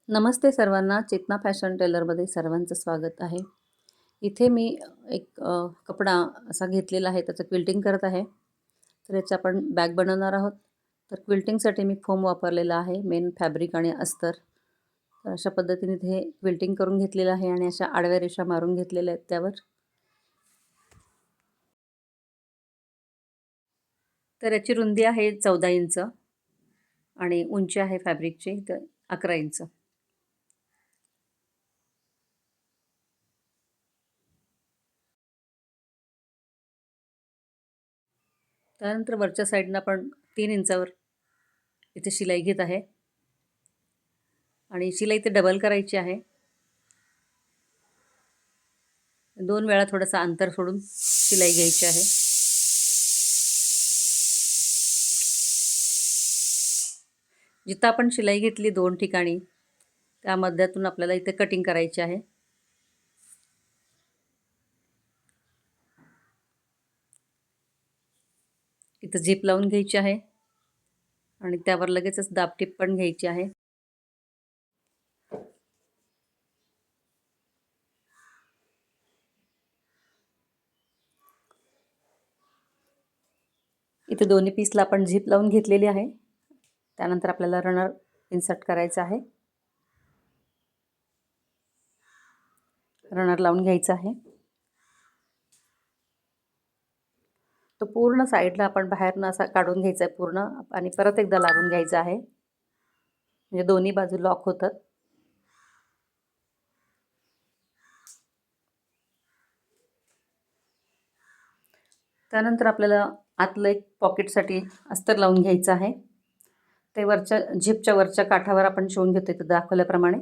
नमस्ते सर्वांना. चेतना फॅशन टेलरमध्ये सर्वांचं स्वागत आहे. इथे मी एक कपडा असा घेतलेला आहे, त्याचं क्विल्टिंग करत आहे. तर याचं आपण बॅग बनवणार आहोत. तर क्विल्टिंगसाठी मी फोम वापरलेला आहे, मेन फॅब्रिक आणि अस्तर. तर अशा पद्धतीने इथे क्विल्टिंग करून घेतलेलं आहे आणि अशा आडव्या रेषा मारून घेतलेल्या आहेत त्यावर. तर याची रुंदी आहे 14 इंच आणि उंची आहे फॅब्रिकची तर 11 इंच. त्यानंतर वरच्या साईडनं आपण 3 इंचावर इथे शिलाई घेत आहे आणि शिलाई इथे डबल करायची आहे. 2 वेळा थोडंसं अंतर सोडून शिलाई घ्यायची आहे. जिथं आपण शिलाई घेतली 2 ठिकाणी त्या मध्यातून आपल्याला इथे कटिंग करायची आहे. इथं झिप लावून घ्यायची आहे आणि त्यावर लगेचच दाबटीप पण घ्यायची आहे. इथे दोन्ही पीसला आपण झिप लावून घेतलेली आहे. त्यानंतर आपल्याला रनर इन्सर्ट करायचा आहे. रनर लावून घ्यायचा आहे. तो पूर्ण साईडला आपण बाहेरनं असा काढून घ्यायचा आहे पूर्ण आणि परत एकदा लागून घ्यायचा आहे, म्हणजे दोन्ही बाजू लॉक होतात. त्यानंतर आपल्याला आतलं एक पॉकेटसाठी अस्तर लावून घ्यायचं आहे. ते वरच्या झिपच्या वरच्या काठावर आपण शिवून घेतो इथं दाखवल्याप्रमाणे.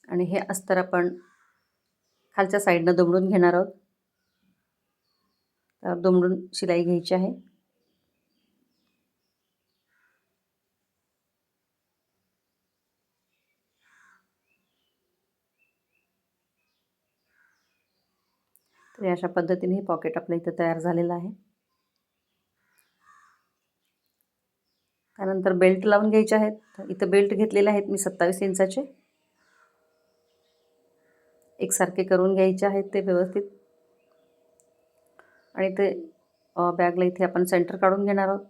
आणि हे अस्तर आपण खालच्या साईडनं दुमडून घेणार आहोत. त्यावर दुमडून शिलाई घ्यायची आहे. तर अशा पद्धतीने हे पॉकेट आपलं इथं तयार झालेलं आहे. त्यानंतर बेल्ट लावून घ्यायचे आहेत. इथं बेल्ट घेतलेले आहेत मी 27 इंचाचे. एकसारखे करून घ्यायचे आहेत ते व्यवस्थित. आणि ते बॅगला इथे आपण सेंटर काढून घेणार आहोत.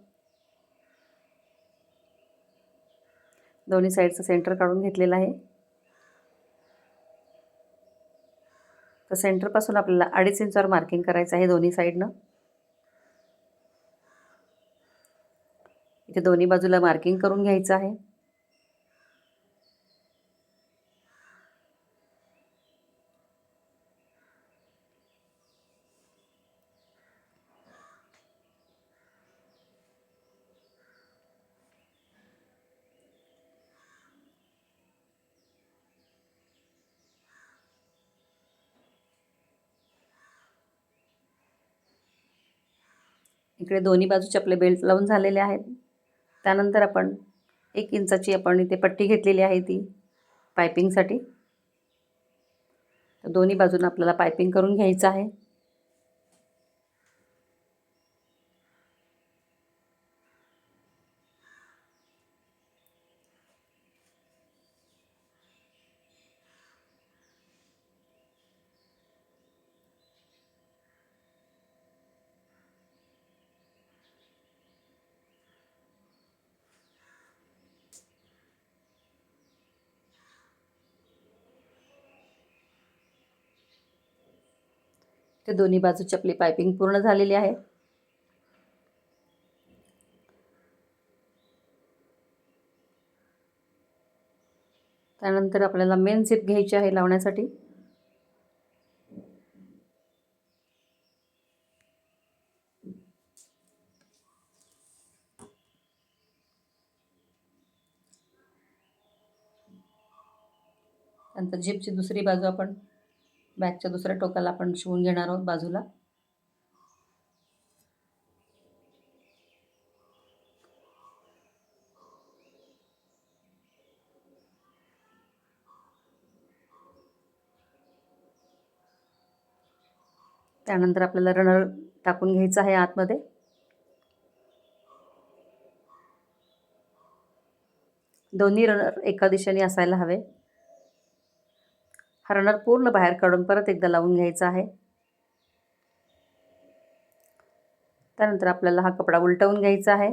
दोन्ही साईडचं सेंटर काढून घेतलेलं आहे. तर सेंटरपासून आपल्याला 2.5 इंचावर मार्किंग करायचं आहे दोन्ही साईडनं. इथे दोन्ही बाजूला मार्किंग करून घ्यायचं आहे. इकडे दोन्ही बाजूचे आपले बेल्ट लावून झालेले आहेत. त्यानंतर आपण 1 इंचाची आपण इथे पट्टी घेतलेली आहे ती पायपिंगसाठी. तर दोन्ही बाजूनं आपल्याला पायपिंग करून घ्यायचं आहे. ते दोन्ही बाजूची आपली पायपिंग पूर्ण झालेली आहे. त्यानंतर आपल्याला मेन झिप घ्यायची आहे लावण्यासाठी. त्यानंतर झिपची दुसरी बाजू आपण बॅगच्या दुसऱ्या टोकाला आपण शिवून घेणार आहोत बाजूला. त्यानंतर आपल्याला रनर टाकून घ्यायचं आहे आतमध्ये. दोन्ही रनर एका दिशेने असायला हवे. हा रनर पूर्ण बाहेर काढून परत एकदा लावून घ्यायचा आहे. त्यानंतर आपल्याला हा कपडा उलटवून घ्यायचा आहे.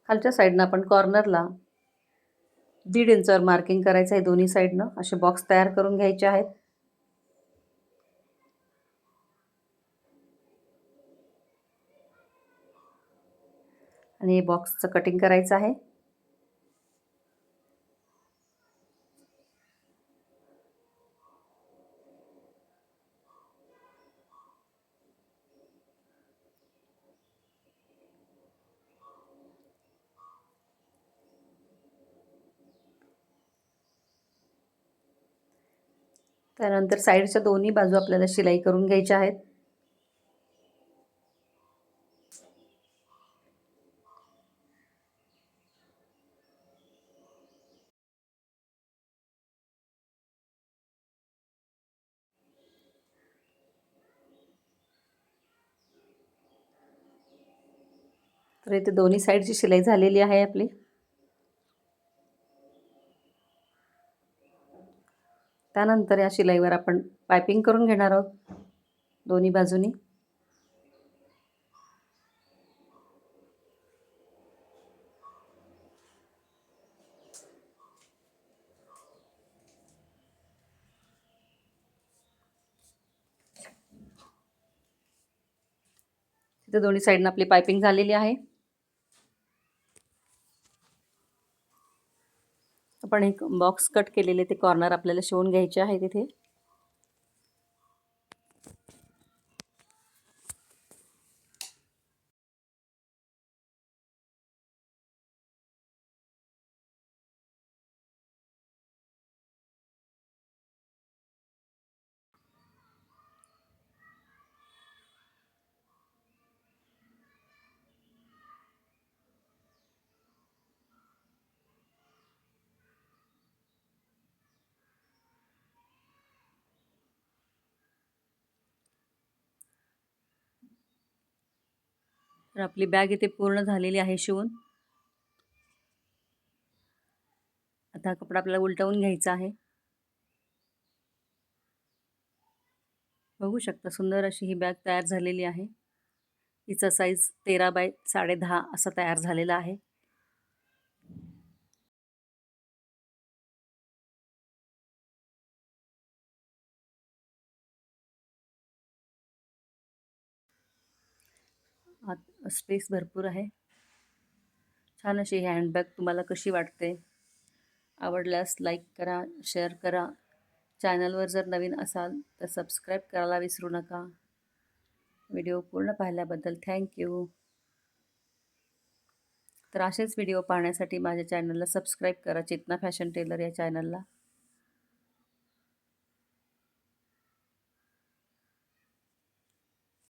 खालच्या साईडनं आपण कॉर्नरला 1.5 इंचावर मार्किंग करायचं आहे. दोन्ही साईडनं असे बॉक्स तयार करून घ्यायचे आहेत. आणि बॉक्सचं कटिंग करायचं आहे. त्यानंतर साईडच्या दोन्ही बाजू आपल्याला शिलाई करून घ्यायच्या आहेत. तर इथे दोन्ही साईडची शिलाई झालेली आहे आपली. त्यानंतर या शिलाईवर आपण पायपिंग करून घेणार आहोत दोन्ही बाजूनी. तिथे दोन्ही साईडनं आपली पायपिंग झालेली आहे. आपण एक बॉक्स कट केलेले ते कॉर्नर आपल्याला शिवून घ्यायचे आहे तिथे. तर आपली बॅग इथे पूर्ण झालेली आहे शिवून. आता हा कपडा आपल्याला उलटवून घ्यायचा आहे. बघू शकता सुंदर अशी ही बॅग तयार झालेली आहे. हिचा साईज 13 बाय 10.5 असा तयार झालेला आहे. आत स्पेस भरपूर आहे. छान अशी ही हँडबॅग तुम्हाला कशी वाटते? आवडल्यास लाईक करा, शेअर करा. चॅनलवर जर नवीन असाल तर सबस्क्राईब करायला विसरू नका. व्हिडिओ पूर्ण पाहिल्याबद्दल थँक्यू. तर असेच व्हिडिओ पाहण्यासाठी माझ्या चॅनलला सबस्क्राईब करा. चेतना फॅशन टेलर या चॅनलला.